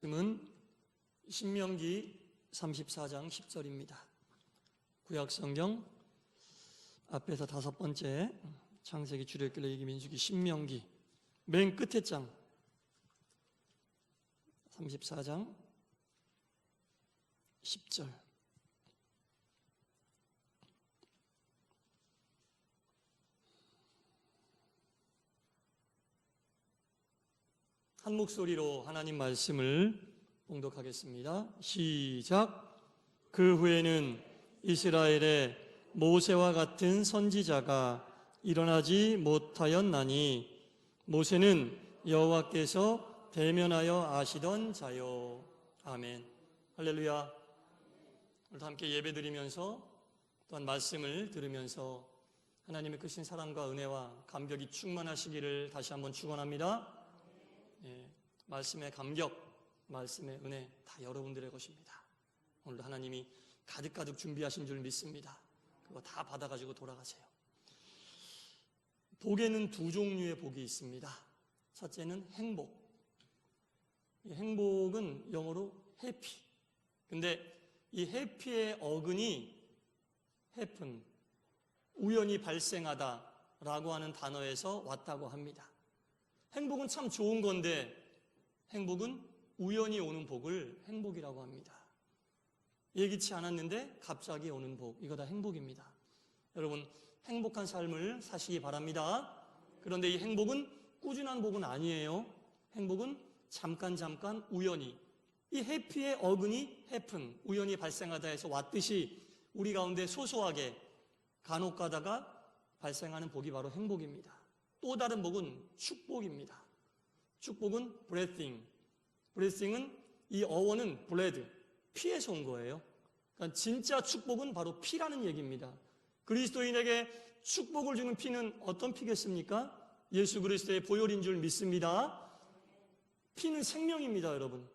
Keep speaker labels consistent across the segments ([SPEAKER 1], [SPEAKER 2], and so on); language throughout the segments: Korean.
[SPEAKER 1] 말씀은 신명기 34장 10절입니다. 구약성경 앞에서 5번째 창세기, 출애굽기, 레위기, 민수기, 신명기 맨 끝에 장 34장 10절. 한 목소리로 하나님 말씀을 봉독하겠습니다. 시작. 그 후에는 이스라엘에 모세와 같은 선지자가 일어나지 못하였나니 모세는 여호와께서 대면하여 아시던 자요. 아멘. 할렐루야. 오늘도 함께 예배드리면서 또한 말씀을 들으면서 하나님의 크신 사랑과 은혜와 감격이 충만하시기를 다시 한번 축원합니다. 말씀의 감격, 말씀의 은혜 다 여러분들의 것입니다. 오늘도 하나님이 가득가득 준비하신 줄 믿습니다. 그거 다 받아가지고 돌아가세요. 복에는 두 종류의 복이 있습니다. 첫째는 행복. 이 행복은 영어로 해피. 근데 이 해피의 어근이 happen, 우연히 발생하다라고 하는 단어에서 왔다고 합니다. 행복은 참 좋은 건데 행복은 우연히 오는 복을 행복이라고 합니다. 예기치 않았는데 갑자기 오는 복, 이거 다 행복입니다. 여러분, 행복한 삶을 사시기 바랍니다. 그런데 이 행복은 꾸준한 복은 아니에요. 행복은 잠깐 우연히, 이 해피의 어근이 happen, 우연히 발생하다 해서 왔듯이 우리 가운데 소소하게 간혹 가다가 발생하는 복이 바로 행복입니다. 또 다른 복은 축복입니다. 축복은 blessing은 이 어원은 bread, 피에서 온 거예요. 그러니까 진짜 축복은 바로 피라는 얘기입니다. 그리스도인에게 축복을 주는 피는 어떤 피겠습니까? 예수 그리스도의 보혈인 줄 믿습니다. 피는 생명입니다, 여러분.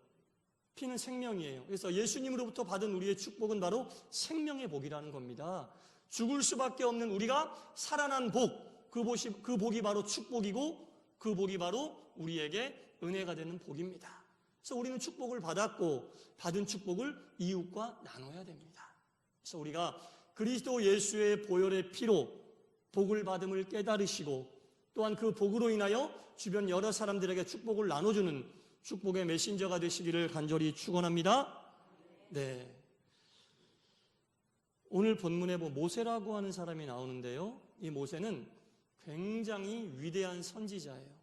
[SPEAKER 1] 피는 생명이에요. 그래서 예수님으로부터 받은 우리의 축복은 바로 생명의 복이라는 겁니다. 죽을 수밖에 없는 우리가 살아난 복, 그 복이 바로 축복이고 그 복이 바로 우리에게 은혜가 되는 복입니다. 그래서 우리는 축복을 받았고 받은 축복을 이웃과 나눠야 됩니다. 그래서 우리가 그리스도 예수의 보혈의 피로 복을 받음을 깨달으시고 또한 그 복으로 인하여 주변 여러 사람들에게 축복을 나눠주는 축복의 메신저가 되시기를 간절히 축원합니다. 네. 오늘 본문에 모세라고 하는 사람이 나오는데요. 이 모세는 굉장히 위대한 선지자예요.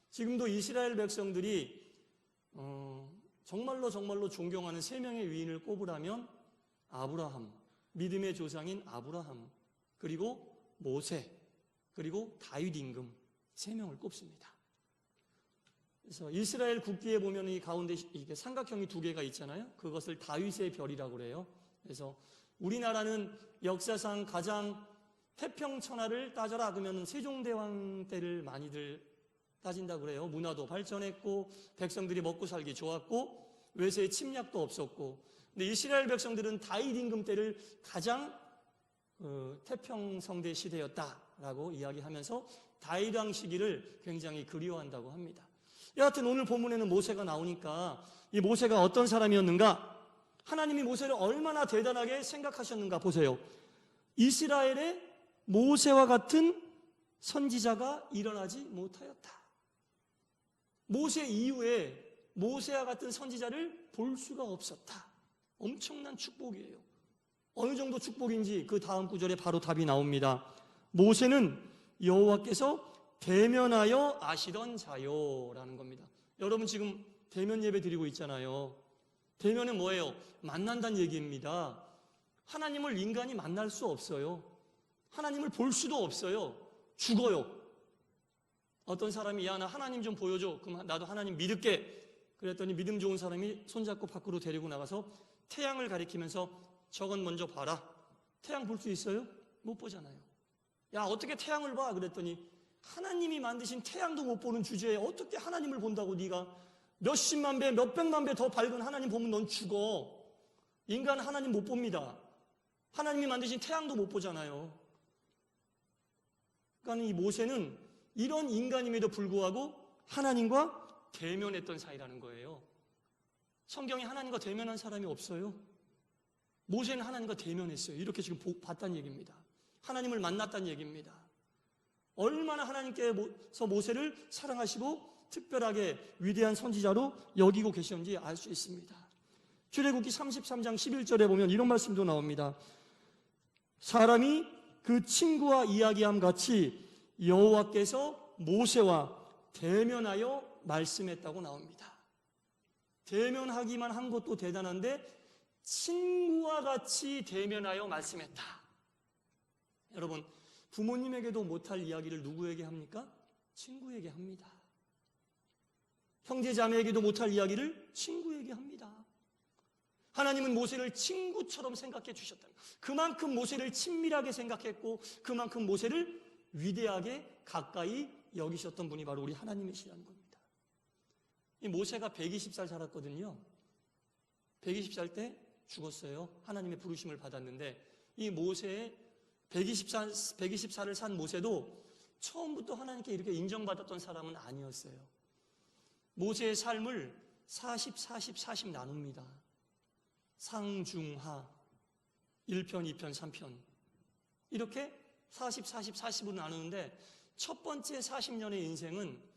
[SPEAKER 1] 지금도 이스라엘 백성들이 정말로 존경하는 3명의 위인을 꼽으라면 아브라함, 믿음의 조상인 아브라함, 그리고 모세, 그리고 다윗 임금 3명을 꼽습니다. 그래서 이스라엘 국기에 보면 이 가운데 이게 삼각형이 2개가 있잖아요. 그것을 다윗의 별이라고 그래요. 그래서 우리나라는 역사상 가장 태평천하를 따져라 그러면 세종대왕 때를 많이들 따진다고 그래요. 문화도 발전했고 백성들이 먹고 살기 좋았고 외세의 침략도 없었고, 근데 이스라엘 백성들은 다윗 임금 때를 가장 태평성대 시대였다라고 이야기하면서 다윗 왕 시기를 굉장히 그리워한다고 합니다. 여하튼 오늘 본문에는 모세가 나오니까 이 모세가 어떤 사람이었는가? 하나님이 모세를 얼마나 대단하게 생각하셨는가 보세요. 이스라엘에 모세와 같은 선지자가 일어나지 못하였다. 모세 이후에 모세와 같은 선지자를 볼 수가 없었다. 엄청난 축복이에요. 어느 정도 축복인지 그 다음 구절에 바로 답이 나옵니다. 모세는 여호와께서 대면하여 아시던 자요라는 겁니다. 여러분 지금 대면 예배 드리고 있잖아요. 대면은 뭐예요? 만난다는 얘기입니다. 하나님을 인간이 만날 수 없어요. 하나님을 볼 수도 없어요. 죽어요. 어떤 사람이 야, 나 하나님 좀 보여줘. 그럼 나도 하나님 믿을게. 그랬더니 믿음 좋은 사람이 손잡고 밖으로 데리고 나가서 태양을 가리키면서 저건 먼저 봐라. 태양 볼 수 있어요? 못 보잖아요. 야, 어떻게 태양을 봐? 그랬더니 하나님이 만드신 태양도 못 보는 주제에 어떻게 하나님을 본다고 네가 몇십만 배, 몇백만 배 더 밝은 하나님 보면 넌 죽어. 인간은 하나님 못 봅니다. 하나님이 만드신 태양도 못 보잖아요. 그러니까 이 모세는 이런 인간임에도 불구하고 하나님과 대면했던 사이라는 거예요. 성경에 하나님과 대면한 사람이 없어요. 모세는 하나님과 대면했어요. 이렇게 지금 봤다는 얘기입니다. 하나님을 만났다는 얘기입니다. 얼마나 하나님께서 모세를 사랑하시고 특별하게 위대한 선지자로 여기고 계셨는지 알 수 있습니다. 출애굽기 33장 11절에 보면 이런 말씀도 나옵니다. 사람이 그 친구와 이야기함 같이 여호와께서 모세와 대면하여 말씀했다고 나옵니다. 대면하기만 한 것도 대단한데 친구와 같이 대면하여 말씀했다. 여러분, 부모님에게도 못할 이야기를 누구에게 합니까? 친구에게 합니다. 형제자매에게도 못할 이야기를 친구에게 합니다. 하나님은 모세를 친구처럼 생각해 주셨다. 그만큼 모세를 친밀하게 생각했고 그만큼 모세를 위대하게 가까이 여기셨던 분이 바로 우리 하나님이시라는 겁니다. 이 모세가 120살 살았거든요. 120살 때 죽었어요. 하나님의 부르심을 받았는데 이 모세의 120살을 산 모세도 처음부터 하나님께 이렇게 인정받았던 사람은 아니었어요. 모세의 삶을 40 나눕니다. 상중하 1편, 2편, 3편 이렇게 40으로 나누는데 첫 번째 40년의 인생은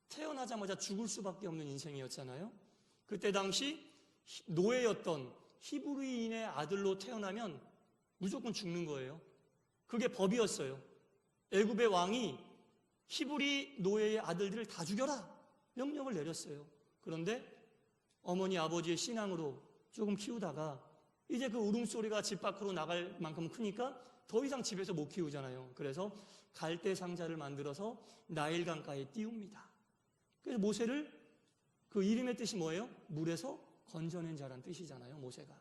[SPEAKER 1] 태어나자마자 죽을 수밖에 없는 인생이었잖아요. 그때 당시 노예였던 히브리인의 아들로 태어나면 무조건 죽는 거예요. 그게 법이었어요. 애굽의 왕이 히브리 노예의 아들들을 다 죽여라 명령을 내렸어요. 그런데 어머니 아버지의 신앙으로 조금 키우다가 이제 그 울음소리가 집 밖으로 나갈 만큼 크니까 더 이상 집에서 못 키우잖아요. 그래서 갈대 상자를 만들어서 나일강가에 띄웁니다. 그래서 모세를, 그 이름의 뜻이 뭐예요? 물에서 건져낸 자란 뜻이잖아요. 모세가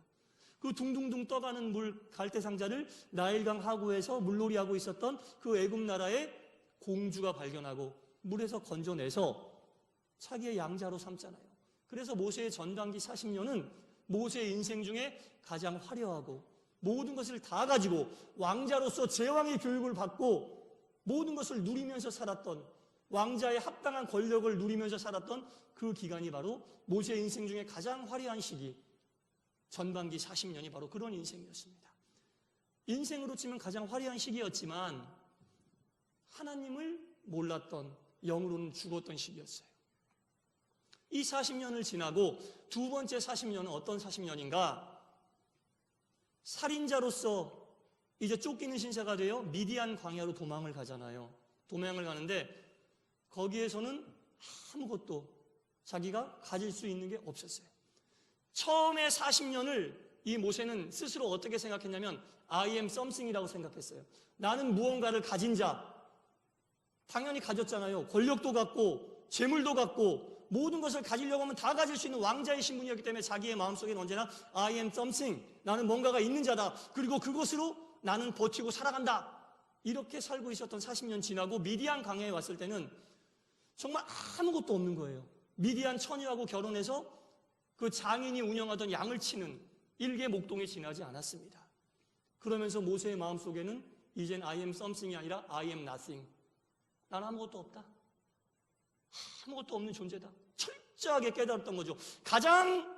[SPEAKER 1] 그 둥둥둥 떠가는 물 갈대 상자를 나일강 하구에서 물놀이하고 있었던 그 애굽 나라의 공주가 발견하고 물에서 건져내서 자기의 양자로 삼잖아요. 그래서 모세의 전단기 40년은 모세의 인생 중에 가장 화려하고 모든 것을 다 가지고 왕자로서 제왕의 교육을 받고 모든 것을 누리면서 살았던, 왕자의 합당한 권력을 누리면서 살았던 그 기간이 바로 모세의 인생 중에 가장 화려한 시기, 전반기 40년이 바로 그런 인생이었습니다. 인생으로 치면 가장 화려한 시기였지만 하나님을 몰랐던, 영으로는 죽었던 시기였어요. 이 40년을 지나고 두 번째 40년은 어떤 40년인가? 살인자로서 이제 쫓기는 신세가 되어 미디안 광야로 도망을 가잖아요. 도망을 가는데 거기에서는 아무것도 자기가 가질 수 있는 게 없었어요. 처음에 40년을 이 모세는 스스로 어떻게 생각했냐면 I am something이라고 생각했어요. 나는 무언가를 가진 자. 당연히 가졌잖아요. 권력도 갖고 재물도 갖고 모든 것을 가지려고 하면 다 가질 수 있는 왕자의 신분이었기 때문에 자기의 마음속에는 언제나 I am something, 나는 뭔가가 있는 자다. 그리고 그것으로 나는 버티고 살아간다. 이렇게 살고 있었던 40년 지나고 미디안 광야에 왔을 때는 정말 아무것도 없는 거예요. 미디안 처녀하고 결혼해서 그 장인이 운영하던 양을 치는 일개 목동에 지나지 않았습니다. 그러면서 모세의 마음속에는 이젠 I am something이 아니라 I am nothing. 난 아무것도 없다. 아무것도 없는 존재다. 철저하게 깨달았던 거죠. 가장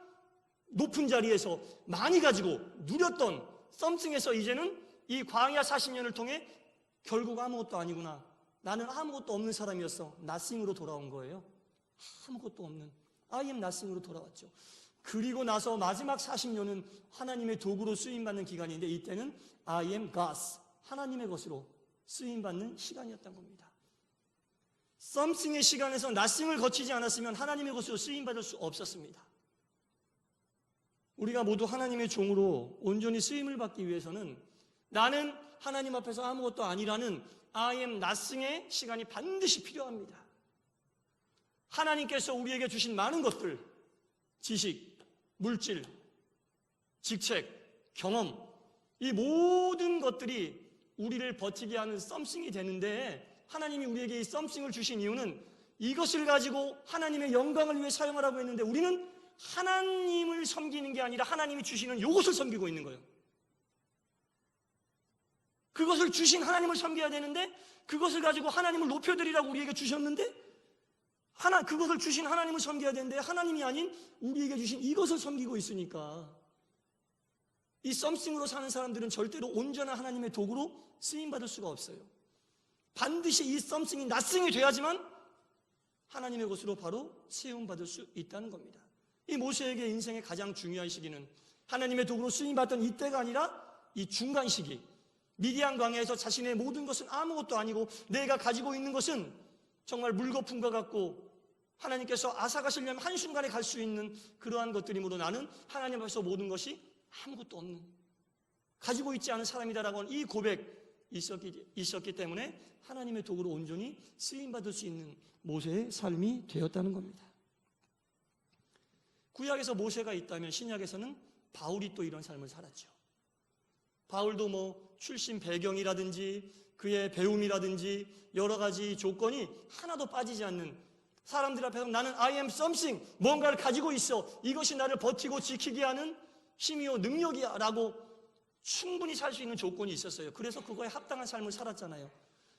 [SPEAKER 1] 높은 자리에서 많이 가지고 누렸던 something에서 이제는 이 광야 40년을 통해 결국 아무것도 아니구나. 나는 아무것도 없는 사람이었어. nothing으로 돌아온 거예요. 아무것도 없는 I am nothing으로 돌아왔죠. 그리고 나서 마지막 40년은 하나님의 도구로 쓰임받는 기간인데 이때는 I am God's, 하나님의 것으로 쓰임받는 시간이었던 겁니다. something의 시간에서 nothing을 거치지 않았으면 하나님의 것으로 쓰임받을 수 없었습니다. 우리가 모두 하나님의 종으로 온전히 쓰임을 받기 위해서는 나는 하나님 앞에서 아무것도 아니라는 I am nothing의 시간이 반드시 필요합니다. 하나님께서 우리에게 주신 많은 것들, 지식, 물질, 직책, 경험, 이 모든 것들이 우리를 버티게 하는 something이 되는데 하나님이 우리에게 이 something을 주신 이유는 이것을 가지고 하나님의 영광을 위해 사용하라고 했는데 우리는 하나님을 섬기는 게 아니라 하나님이 주시는 이것을 섬기고 있는 거예요. 그것을 주신 하나님을 섬겨야 되는데 그것을 가지고 하나님을 높여드리라고 우리에게 주셨는데 그것을 주신 하나님을 섬겨야 되는데 하나님이 아닌 우리에게 주신 이것을 섬기고 있으니까 이 썸씽으로 사는 사람들은 절대로 온전한 하나님의 도구로 쓰임받을 수가 없어요. 반드시 이 썸씽이 낫싱이 돼야지만 하나님의 것으로 바로 세움받을 수 있다는 겁니다. 이 모세에게 인생의 가장 중요한 시기는 하나님의 도구로 쓰임받던 이때가 아니라 이 중간 시기, 미디안 광야에서 자신의 모든 것은 아무것도 아니고 내가 가지고 있는 것은 정말 물거품과 같고 하나님께서 앗아가시려면 한순간에 갈 수 있는 그러한 것들이므로 나는 하나님 앞에서 모든 것이 아무것도 없는, 가지고 있지 않은 사람이다라고 하는 이 고백 있었기 때문에 하나님의 도구로 온전히 쓰임받을 수 있는 모세의 삶이 되었다는 겁니다. 구약에서 모세가 있다면 신약에서는 바울이 또 이런 삶을 살았죠. 바울도 출신 배경이라든지 그의 배움이라든지 여러 가지 조건이 하나도 빠지지 않는, 사람들 앞에서 나는 I am something, 뭔가를 가지고 있어, 이것이 나를 버티고 지키게 하는 힘이요 능력이야 라고 충분히 살 수 있는 조건이 있었어요. 그래서 그거에 합당한 삶을 살았잖아요.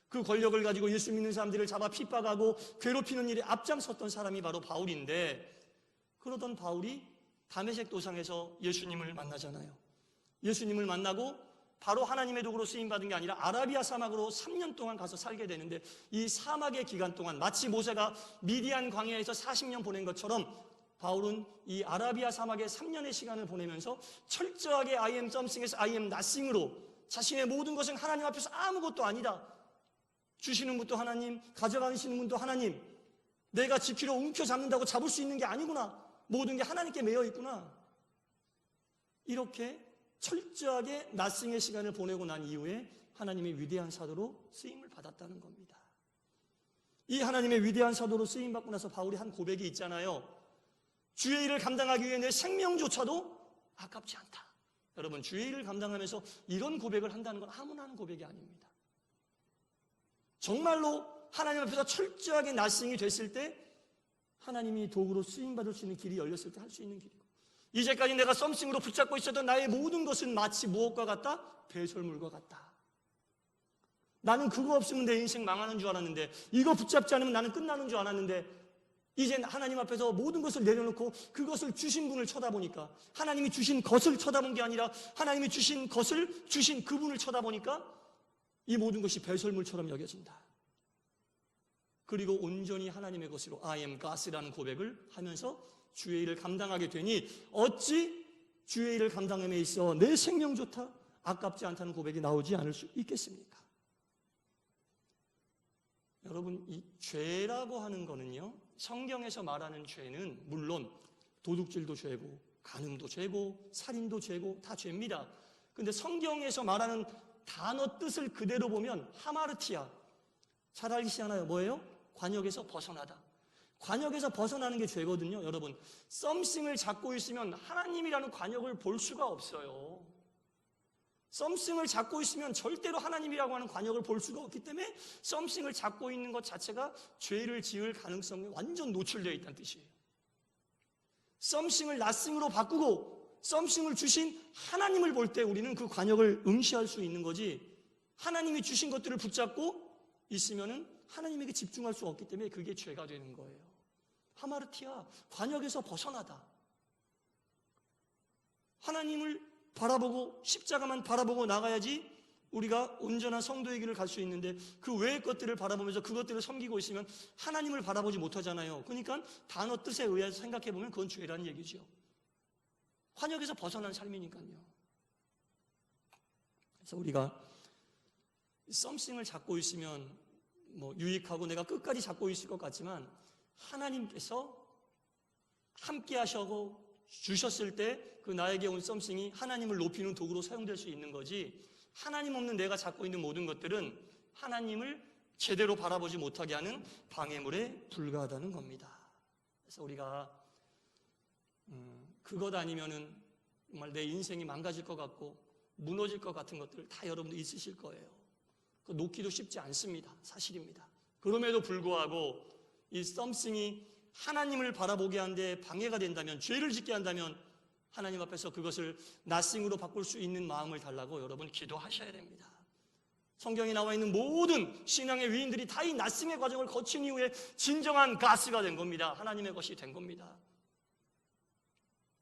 [SPEAKER 1] 그 권력을 가지고 예수 믿는 사람들을 잡아 핍박하고 괴롭히는 일에 앞장섰던 사람이 바로 바울인데, 그러던 바울이 다메섹 도상에서 예수님을 만나잖아요. 예수님을 만나고 바로 하나님의 도구로 쓰임받은 게 아니라 아라비아 사막으로 3년 동안 가서 살게 되는데, 이 사막의 기간 동안 마치 모세가 미디안 광야에서 40년 보낸 것처럼 바울은 이 아라비아 사막에 3년의 시간을 보내면서 철저하게 I am something에서 I am nothing으로 자신의 모든 것은 하나님 앞에서 아무것도 아니다, 주시는 분도 하나님, 가져가시는 분도 하나님, 내가 지키려 움켜잡는다고 잡을 수 있는 게 아니구나, 모든 게 하나님께 매여 있구나, 이렇게 철저하게 나싱의 시간을 보내고 난 이후에 하나님의 위대한 사도로 쓰임을 받았다는 겁니다. 이 하나님의 위대한 사도로 쓰임받고 나서 바울이 한 고백이 있잖아요. 주의 일을 감당하기 위해 내 생명조차도 아깝지 않다. 여러분, 주의 일을 감당하면서 이런 고백을 한다는 건 아무나 하는 고백이 아닙니다. 정말로 하나님 앞에서 철저하게 나싱이 됐을 때 하나님이 도구로 쓰임받을 수 있는 길이 열렸을 때 할 수 있는 길이고, 이제까지 내가 썸씽으로 붙잡고 있었던 나의 모든 것은 마치 무엇과 같다? 배설물과 같다. 나는 그거 없으면 내 인생 망하는 줄 알았는데, 이거 붙잡지 않으면 나는 끝나는 줄 알았는데, 이제 하나님 앞에서 모든 것을 내려놓고 그것을 주신 분을 쳐다보니까, 하나님이 주신 것을 쳐다본 게 아니라 하나님이 주신 것을 주신 그분을 쳐다보니까 이 모든 것이 배설물처럼 여겨진다. 그리고 온전히 하나님의 것으로 I am God이라는 고백을 하면서 주의 일을 감당하게 되니 어찌 주의 일을 감당함에 있어 내 생명조차 아깝지 않다는 고백이 나오지 않을 수 있겠습니까? 여러분, 이 죄라고 하는 거는요, 성경에서 말하는 죄는 물론 도둑질도 죄고 간음도 죄고 살인도 죄고 다 죄입니다. 근데 성경에서 말하는 단어 뜻을 그대로 보면 하마르티아, 잘 알시잖아요. 뭐예요? 관역에서 벗어나다. 관역에서 벗어나는 게 죄거든요. 여러분, 썸씽을 잡고 있으면 하나님이라는 관역을 볼 수가 없어요. 썸씽을 잡고 있으면 절대로 하나님이라고 하는 관역을 볼 수가 없기 때문에 썸씽을 잡고 있는 것 자체가 죄를 지을 가능성이 완전 노출되어 있다는 뜻이에요. 썸씽을 나싱으로 바꾸고 썸씽을 주신 하나님을 볼 때 우리는 그 관역을 응시할 수 있는 거지, 하나님이 주신 것들을 붙잡고 있으면은 하나님에게 집중할 수 없기 때문에 그게 죄가 되는 거예요. 하마르티아, 관역에서 벗어나다. 하나님을 바라보고 십자가만 바라보고 나가야지 우리가 온전한 성도의 길을 갈 수 있는데, 그 외의 것들을 바라보면서 그것들을 섬기고 있으면 하나님을 바라보지 못하잖아요. 그러니까 단어 뜻에 의해서 생각해보면 그건 죄라는 얘기죠. 관역에서 벗어난 삶이니까요. 그래서 우리가 썸씽을 잡고 있으면 유익하고 내가 끝까지 잡고 있을 것 같지만, 하나님께서 함께 하시고 주셨을 때 그 나에게 온 썸씽이 하나님을 높이는 도구로 사용될 수 있는 거지, 하나님 없는 내가 잡고 있는 모든 것들은 하나님을 제대로 바라보지 못하게 하는 방해물에 불과하다는 겁니다. 그래서 우리가 그것 아니면은 정말 내 인생이 망가질 것 같고 무너질 것 같은 것들 다 여러분들 있으실 거예요. 그 놓기도 쉽지 않습니다. 사실입니다. 그럼에도 불구하고 이 썸씽이 하나님을 바라보게 하는데 방해가 된다면, 죄를 짓게 한다면 하나님 앞에서 그것을 나싱으로 바꿀 수 있는 마음을 달라고 여러분 기도하셔야 됩니다. 성경에 나와 있는 모든 신앙의 위인들이 다 이 낫싱의 과정을 거친 이후에 진정한 가스가 된 겁니다. 하나님의 것이 된 겁니다.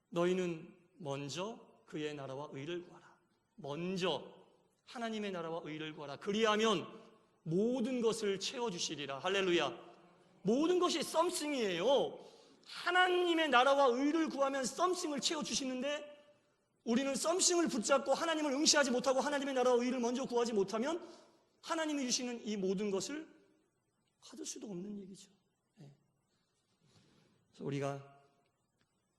[SPEAKER 1] 너희는 먼저 그의 나라와 의를 구하라. 먼저 하나님의 나라와 의를 구하라. 그리하면 모든 것을 채워주시리라. 할렐루야. 모든 것이 썸씽이에요. 하나님의 나라와 의를 구하면 썸씽을 채워주시는데, 우리는 썸씽을 붙잡고 하나님을 응시하지 못하고 하나님의 나라와 의를 먼저 구하지 못하면 하나님이 주시는 이 모든 것을 받을 수도 없는 얘기죠. 네. 그래서 우리가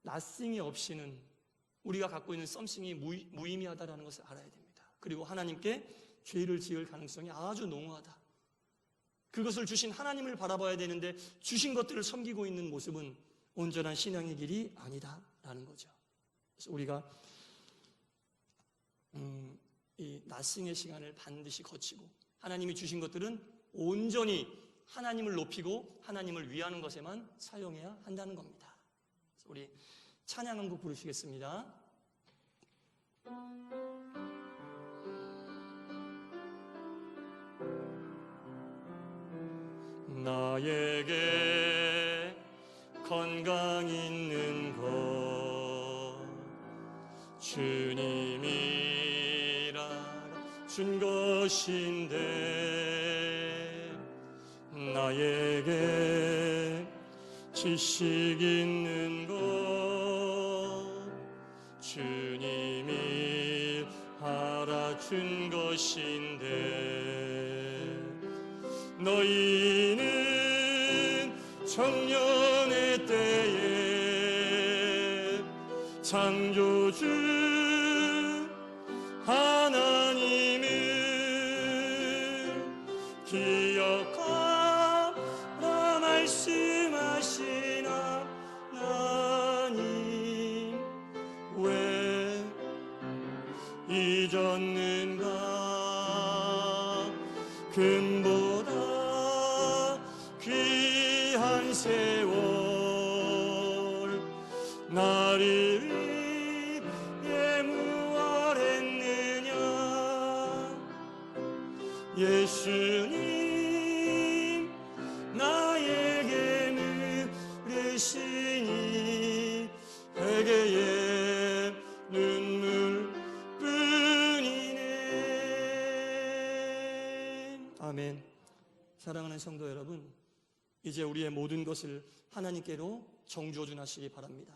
[SPEAKER 1] nothing이 없이는 우리가 갖고 있는 썸씽이 무의미하다는 것을 알아야 됩니다. 그리고 하나님께 죄를 지을 가능성이 아주 농후하다. 그것을 주신 하나님을 바라봐야 되는데 주신 것들을 섬기고 있는 모습은 온전한 신앙의 길이 아니다라는 거죠. 그래서 우리가 이 nothing의 시간을 반드시 거치고 하나님이 주신 것들은 온전히 하나님을 높이고 하나님을 위하는 것에만 사용해야 한다는 겁니다. 그래서 우리 찬양 한 곡 부르시겠습니다. 나에게 건강 있는 것 주님이라 준 것인데, 나에게 지식 있는 것 주님이 알아준 것인데, 너희는 청년의 때에 창조주 하나님을 기억하라 말씀하신 하나님, 왜 잊었는가? 금보다 귀한 세월 나를 위해 무얼했느냐? 예수님 나에게 물으시니 회개의 눈물뿐이네. 아멘. 사랑하는 성도 여러분, 이제 우리의 모든 것을 하나님께로 정주어준하시기 바랍니다.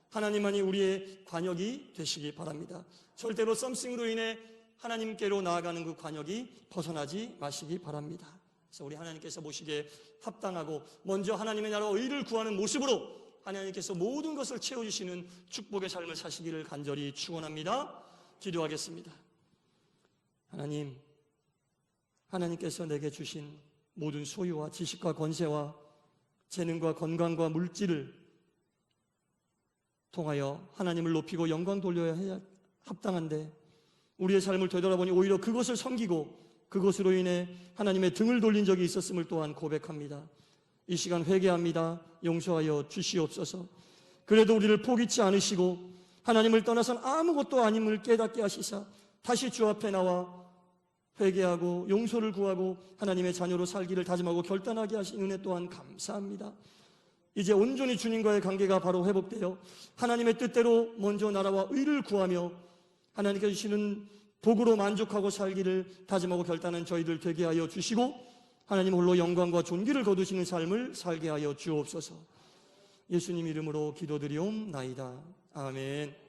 [SPEAKER 1] 하나님만이 우리의 관역이 되시기 바랍니다. 절대로 썸씽으로 인해 하나님께로 나아가는 그 관역이 벗어나지 마시기 바랍니다. 그래서 우리 하나님께서 보시기에 합당하고 먼저 하나님의 나라와 의를 구하는 모습으로 하나님께서 모든 것을 채워주시는 축복의 삶을 사시기를 간절히 축원합니다. 기도하겠습니다. 하나님, 하나님께서 내게 주신 모든 소유와 지식과 권세와 재능과 건강과 물질을 통하여 하나님을 높이고 영광 돌려야 해야 합당한데, 우리의 삶을 되돌아보니 오히려 그것을 섬기고 그것으로 인해 하나님의 등을 돌린 적이 있었음을 또한 고백합니다. 이 시간 회개합니다. 용서하여 주시옵소서. 그래도 우리를 포기치 않으시고 하나님을 떠나선 아무것도 아님을 깨닫게 하시사 다시 주 앞에 나와 회개하고 용서를 구하고 하나님의 자녀로 살기를 다짐하고 결단하게 하신 은혜 또한 감사합니다. 이제 온전히 주님과의 관계가 바로 회복되어 하나님의 뜻대로 먼저 나라와 의를 구하며 하나님께서 주시는 복으로 만족하고 살기를 다짐하고 결단한 저희들 되게 하여 주시고 하나님 홀로 영광과 존귀를 거두시는 삶을 살게 하여 주옵소서. 예수님 이름으로 기도드리옵나이다. 아멘.